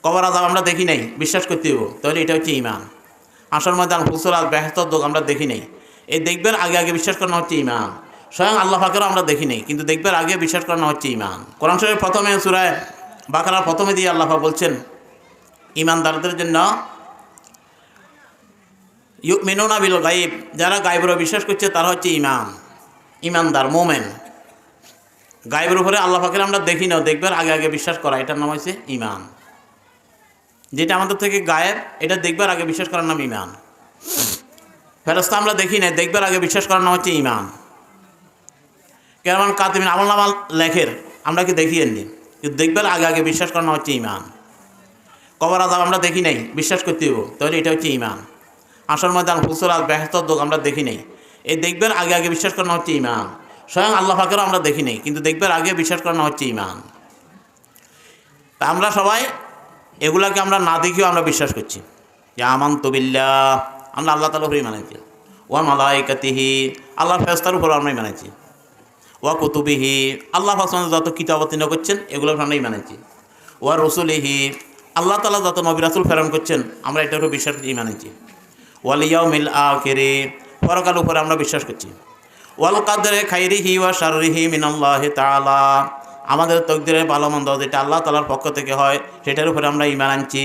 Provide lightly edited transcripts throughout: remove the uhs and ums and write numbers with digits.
কবর আযাব আমরা দেখি নাই, বিশ্বাস করতে হইব, তাহলে এটা হচ্ছে ঈমান। আসর ময়দান, ফুসরাত, বেহেশতের দোক আমরা দেখি নাই, এই দেখবার আগে আগে বিশ্বাস করানো হচ্ছে ঈমান। স্বয়ং আল্লাহ পাকেরও আমরা দেখি নাই, কিন্তু দেখবার আগে বিশ্বাস করানো হচ্ছে ঈমান। কোরআন শরীফের প্রথমে সূরা বাকারার প্রথমে দিয়ে আল্লাহ পাক বলছেন ঈমানদারদের জন্য ইউমিনুনা বিল গায়ব, যারা গায়বের বিশ্বাস করছে তারা হচ্ছে ঈমানদার, মোমেন। গায়বের উপরে আল্লাহ পাকের আমরা দেখি না, দেখবার আগে আগে বিশ্বাস করা, এটার নাম হচ্ছে ঈমান। যেটা আমাদের থেকে গায়েব, এটা দেখবার আগে বিশ্বাস করার নাম ঈমান। ফেরেশতা আমরা দেখি না, দেখবার আগে বিশ্বাস করার নাম হচ্ছে ঈমান। কেমন কাতিবিন আমলনামা লেখের, আমরা কি দেখি এমনি, কিন্তু দেখবার আগে আগে বিশ্বাস করানো হচ্ছে ঈমান। কবর আযাব আমরা দেখি নাই, বিশ্বাস করতে হইব, তাহলে এটা হচ্ছে ঈমান। আসর ময়দান, ফুসরাত, বেহেশতের দোক আমরা দেখি নাই, এই দেখবার আগে আগে বিশ্বাস করানো হচ্ছে ঈমান। স্বয়ং আল্লাহ পাকেরও আমরা দেখি নাই, কিন্তু দেখবার আগে বিশ্বাস করানো হচ্ছে ঈমান। তা আমরা সবাই এগুলাকে আমরা না দেখিও আমরা বিশ্বাস করছি যে আমানতু বিল্লাহ, আমরা আল্লাহ তাআলার উপরে ঈমান আনছি। ওয়া মালাইকাতিহি, আল্লাহর ফেরেশতার উপর আমরা ঈমান আনছি। ওয়া কুতুবিহি, আল্লাহ পাক যত কিতাব অবতীর্ণ করছেন এগুলোর উপর আমরা ঈমান আনছি। ওয়া রসুলিহি, আল্লাহ তাআলা যত নবী রাসূল প্রেরণ করছেন আমরা এটার উপর বিশ্বাস করছি, ঈমান আনছি। ওয়াল ইয়াউমিল আখিরি, পরকালের উপরে আমরা বিশ্বাস করছি। ওয়াল কাদরি খাইরিহি ওয়া শাররিহি মিনাল্লাহি তাআলা, আমাদের তকদিরের ভালো মন্দ যেটা আল্লাহ তাআলার পক্ষ থেকে হয় সেটার উপরে আমরা ঈমান আনছি।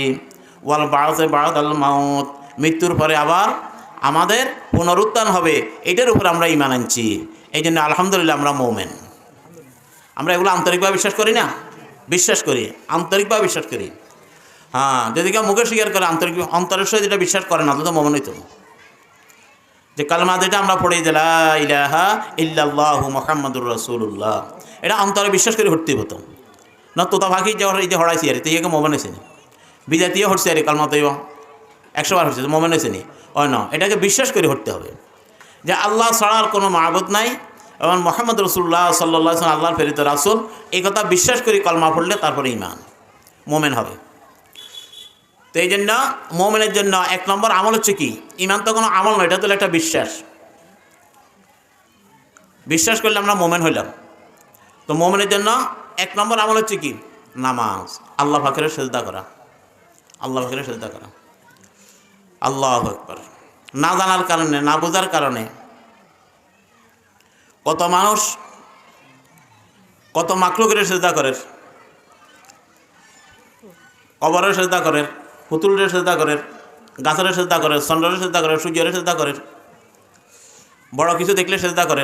ওয়াল বা'সে বা'দাল মাউত, মৃত্যুর পরে আবার আমাদের পুনরুত্থান হবে, এটার উপরে আমরা ঈমান আনছি। এই জন্য আলহামদুলিল্লাহ আমরা মুমিন। আমরা এগুলো আন্তরিকভাবে বিশ্বাস করি না, বিশ্বাস করি, আন্তরিকভাবে বিশ্বাস করি। হ্যাঁ, যদি কেউ মুখে স্বীকার করে, আন্তরিক অন্তরের সহিত যেটা বিশ্বাস করে না, তো মুমিন হইতো। যে কালেমা যেটা আমরা পড়ি যে লা ইলাহা ইল্লাল্লাহু মুহাম্মাদুর রাসূলুল্লাহ, এটা অন্তরে বিশ্বাস করে হতে হতো না। তোতা পাখি যে এই যে হড়াইছি আর তুই একে মোমেন হয়েছে নি, বিজাতীয় হচ্ছে আর কালমা তৈব 100 বার হচ্ছে, মোমেন হয়েছে নি, ও না, এটাকে বিশ্বাস করে হতে হবে যে আল্লাহ ছাড়ার কোনো মাবুদ নাই এবং মুহাম্মদ রাসূলুল্লাহ সাল্লাল্লাহু আলাইহি ওয়াসাল্লাম আল্লাহর প্রেরিত রাসূল। এই কথা বিশ্বাস করে কলমা পড়লে তারপরে ঈমান, মোমেন হবে। তো এই জন্য মোমেনের জন্য 1 নম্বর আমল হচ্ছে কি, ঈমান তো কোনো আমল নয়, এটা তো একটা বিশ্বাস। বিশ্বাস করলে আমরা মোমেন হইলাম। তো মোমেনের জন্য 1 নম্বর আমল হচ্ছে কি, নামাজ, আল্লাহ পাকের সিজদা করা, আল্লাহ পাকের সিজদা করা। আল্লাহু আকবার। না জানার কারণে, না বোঝার কারণে কত মানুষ কত মাখলুকের সিজদা করে, কবরের সিজদা করে, পুতুলের সিজদা করে, গাছের সিজদা করে, চন্দ্রের সিজদা করে, সূর্যের সিজদা করে, বড় কিছু দেখলে সিজদা করে।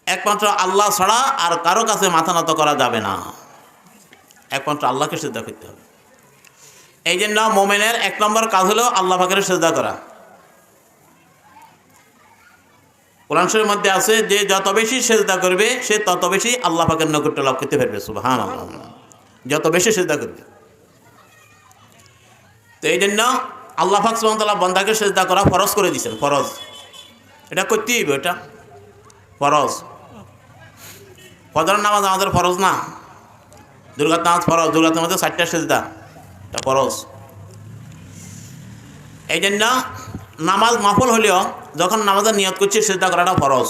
একমাত্র আল্লাহ ছাড়া আর কারো কাছে মাথা নত করা যাবে না, একমাত্র আল্লাহকে সিজদা করতে হবে। এই জন্য মোমেনের 1 নম্বর কাজ হলো আল্লাহ পাকের সিজদা করা। কোরআন শরীফের মধ্যে আছে যে যত বেশি সিজদা করবে সে তত বেশি আল্লাহ পাকের নৈকট্য লাভ করতে পারবে। সুবহানাল্লাহ, যত বেশি সিজদা করবে। তো এই জন্য আল্লাহ পাক সুবহানাহু ওয়া তাআলা বান্দাকে সিজদা করা ফরজ করে দিয়েছেন, ফরজ, এটা করতেই হবে, এটা ফরজ। ফজরের নামাজ আমাদের ফরজ না, দুর্গার নামাজ ফরজ, দুর্গার মধ্যে 4টা সিজদা, এটা ফরজ। এই জন্য নামাজ মাফল হলেও যখন নামাজের নিয়ত করছি সিজদা করাটা ফরজ।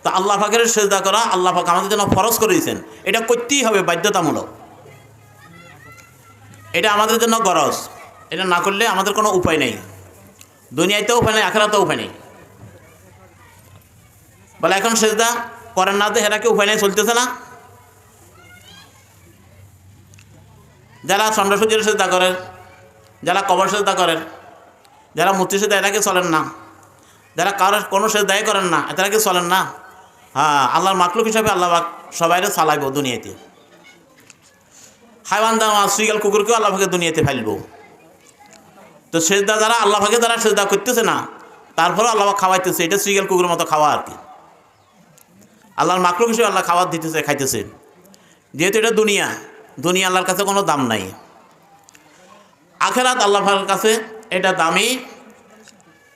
তো আল্লাহ পাকের সিজদা করা আল্লাহ পাক আমাদের জন্য ফরজ করে দিয়েছেন, এটা করতেই হবে, বাধ্যতামূলক। এটা আমাদের জন্য গরজ, এটা না করলে আমাদের কোনো উপায় নেই, দুনিয়াতেও উপায় নেই, আখিরাতেও উপায় নেই। বলে এখন সিজদা করেন না, হেরা কি উপায় নেই, চলতেছে না। যারা চন্দ্র সূর্যের সিজদা করেন, যারা কবর সিজদা করেন, যারা মূর্তি সিজদা, এটাকে চলেন না। যারা কারোর কোনো সিজদাই করেন না, এটাকে কি চলেন না। হ্যাঁ, আল্লাহর মাখলুক হিসাবে আল্লাহ সবাইরে চালাইব দুনিয়াতে। হাইওয়ান দামা শ্রীগাল কুকুরকেও আল্লাহ পাকে দুনিয়াতে ফেলব। তো সিজদা যারা আল্লাহ পাকে যারা সিজদা করতেছে না, তারপরেও আল্লাহ খাওয়াইতেছে, এটা শ্রীগাল কুকুরের মতো খাওয়া আর কি। আল্লাহর মাখলুক হিসেবে আল্লাহ খাবার দিতেছে, খাইতেছে, যেহেতু এটা দুনিয়া, দুনিয়া আল্লাহর কাছে কোনো দাম নাই। আখিরাত আল্লাহর কাছে এটা দামি।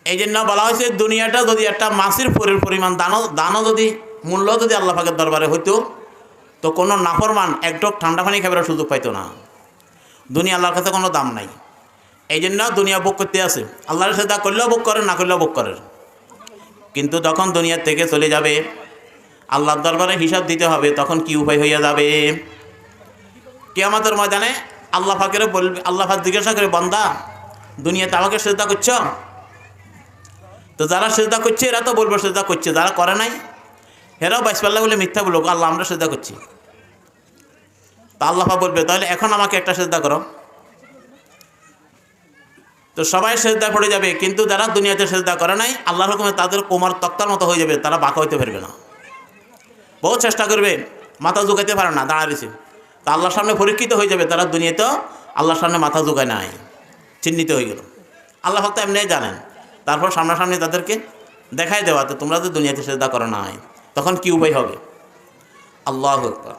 এই জন্য বলা হয়েছে দুনিয়াটা যদি একটা মাছের পরিমাণ দানও যদি মূল্য যদি আল্লাহ পাকের দরবারে হইতো, তো কোনো নাফরমান এক ঢোক ঠান্ডা পানি খাবার সুযোগ পাইতো না। দুনিয়া আল্লাহর কাছে কোনো দাম নাই। এই জন্য দুনিয়া ভোগ করতে আসে, আল্লাহর সিজদা করলেও ভোগ করেন, না করলেও ভোগ করেন। কিন্তু যখন দুনিয়ার থেকে চলে যাবে, আল্লাহর দরবারে হিসাব দিতে হবে, তখন কি উপায় হইয়া যাবে, কিয়ামতের ময়দানে আল্লাহ পাকের বলবে, আল্লাহ পাক জিজ্ঞাসা করে, বান্দা দুনিয়াতে আমাকে সিজদা করছ? তো যারা সিজদা করছে এরা তো বলবো সিজদা করছে, যারা করে নাই এরাও বাইশপাল্লা বলে মিথ্যা বলুক, আল্লাহ আমরা সিজদা করছি। তা আল্লাহ পাক বলবে, তাহলে এখন আমাকে একটা সিজদা করো। তো সবাই সিজদা পড়ে যাবে, কিন্তু যারা দুনিয়াতে সিজদা করে নাই আল্লাহর হুকুমে তাদের কোমর তক্তার মতো হয়ে যাবে, তারা বাঁকা হইতে পারবে না। বহু চেষ্টা করবে, মাথা ঝুঁকাইতে পারে না, দাঁড়াইছে। তা আল্লাহর সামনে পরীক্ষিত হয়ে যাবে, তারা দুনিয়াতেও আল্লাহর সামনে মাথা ঝুঁকায় নাই, চিহ্নিত হয়ে গেল। আল্লাহ পাক তো এমনিই জানেন। তারপর সামনাসামনি তাদেরকে দেখাই দেওয়া, তো তোমরা তো দুনিয়াতে সিজদা করো নাই, তখন কি উপায় হবে? আল্লাহু আকবার।